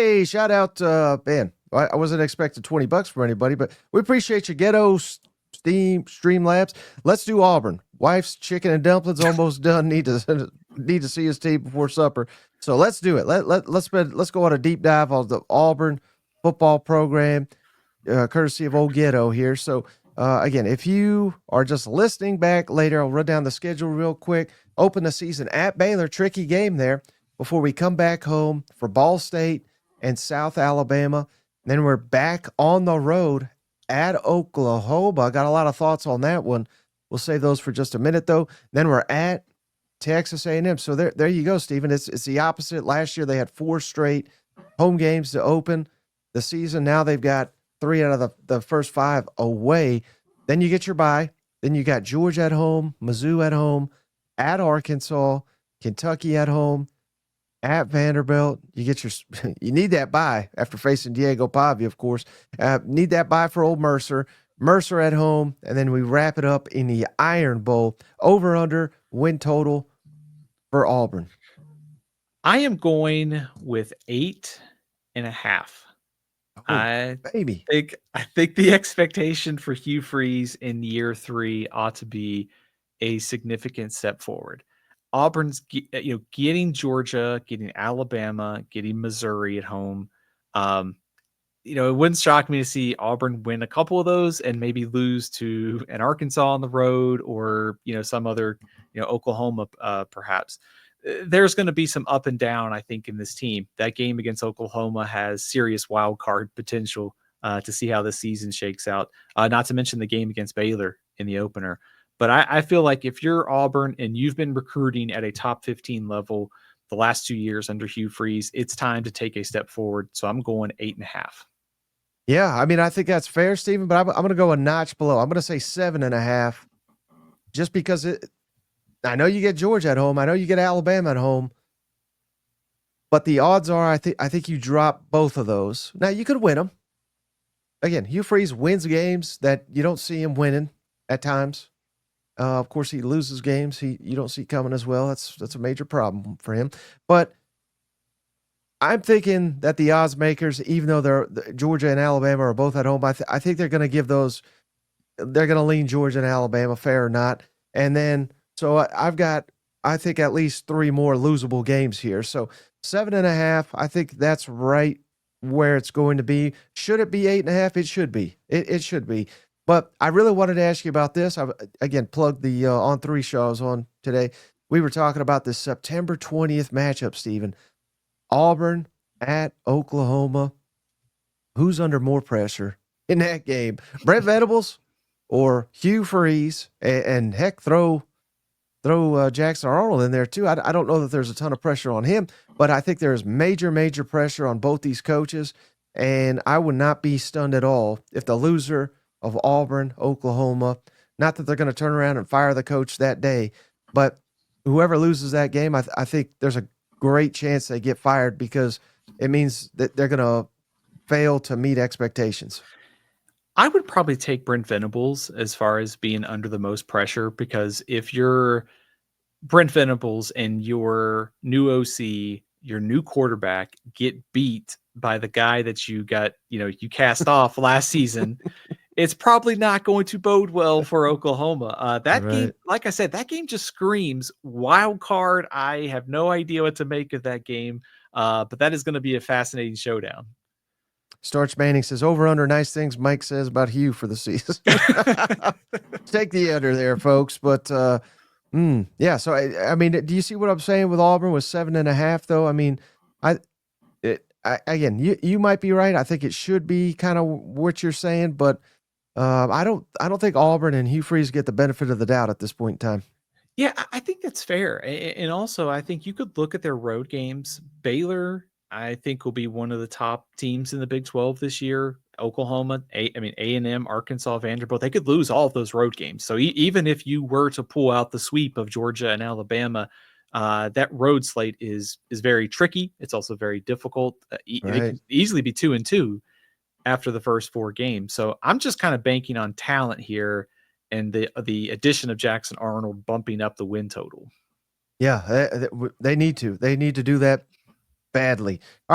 Hey, shout out, man. I wasn't expecting $20 from anybody, but we appreciate you, Ghetto Steam Streamlabs. Let's do Auburn. Wife's chicken and dumplings almost done. Need to see his team before supper. So let's do it. Let's go on a deep dive on the Auburn football program, courtesy of old Ghetto here. So again, if you are just listening back later, I'll run down the schedule real quick. Open the season at Baylor, tricky game there before we come back home for Ball State and South Alabama. Then we're back on the road at Oklahoma. Got a lot of thoughts on that one. We'll save those for just a minute, though. Then we're at Texas A&M. So there you go, Stephen. It's the opposite. Last year they had 4 straight home games to open the season. Now they've got 3 out of the first 5 away. Then you get your bye. Then you got Georgia at home, Mizzou at home, at Arkansas, Kentucky at home, at Vanderbilt. You need that bye after facing Diego Pavia, of course. Need that bye for old Mercer. Mercer at home, and then we wrap it up in the Iron Bowl. Over under win total for Auburn. I am going with 8.5. Oh, I baby. think the expectation for Hugh Freeze in year 3 ought to be a significant step forward. Auburn's getting Georgia, getting Alabama, getting Missouri at home. It wouldn't shock me to see Auburn win a couple of those and maybe lose to an Arkansas on the road or some other Oklahoma perhaps. There's going to be some up and down, I think, in this team. That game against Oklahoma has serious wild card potential to see how the season shakes out. Not to mention the game against Baylor in the opener. But I feel like if you're Auburn and you've been recruiting at a top 15 level the last 2 years under Hugh Freeze, it's time to take a step forward. So I'm going 8.5. Yeah, I mean, I think that's fair, Stephen, but I'm going to go a notch below. I'm going to say 7.5 just because I know you get Georgia at home. I know you get Alabama at home. But the odds are I think you drop both of those. Now, you could win them. Again, Hugh Freeze wins games that you don't see him winning at times. Of course, he loses games you don't see coming as well. That's a major problem for him. But I'm thinking that the odds makers, even though Georgia and Alabama are both at home, I think they're going to give those. They're going to lean Georgia and Alabama, fair or not. And then so I've got, I think, at least 3 more losable games here. So 7.5. I think that's right where it's going to be. Should it be 8.5? It should be. It should be. But I really wanted to ask you about this. I again plugged the On 3 show I was on today. We were talking about this September 20th matchup, Stephen. Auburn at Oklahoma. Who's under more pressure in that game? Brent Venables or Hugh Freeze? And heck, throw Jackson Arnold in there too. I don't know that there's a ton of pressure on him, but I think there's major pressure on both these coaches. And I would not be stunned at all if the loser of Auburn, Oklahoma, not that they're going to turn around and fire the coach that day, but whoever loses that game, I think there's a great chance they get fired because it means that they're going to fail to meet expectations. I would probably take Brent Venables as far as being under the most pressure, because if you're Brent Venables and your new OC, your new quarterback get beat by the guy that you got, you cast off last season, it's probably not going to bode well for Oklahoma. That Right. game, like I said, that game just screams wild card. I have no idea what to make of that game, but that is going to be a fascinating showdown. Starch Manning says, over under nice things Mike says about Hugh for the season. Take the under there, folks. But yeah, so I mean, do you see what I'm saying with Auburn with 7.5 though? I mean, again, you might be right. I think it should be kind of what you're saying, but I don't think Auburn and Hugh Freeze get the benefit of the doubt at this point in time. Yeah, I think that's fair. And also, I think you could look at their road games. Baylor, I think, will be one of the top teams in the Big 12 this year. Oklahoma, A&M, Arkansas, Vanderbilt, they could lose all of those road games. So even if you were to pull out the sweep of Georgia and Alabama, that road slate is very tricky. It's also very difficult. It can easily be 2-2 after the first 4 games. So I'm just kind of banking on talent here and the addition of Jackson Arnold bumping up the win total. Yeah, they need to. They need to do that badly. All right.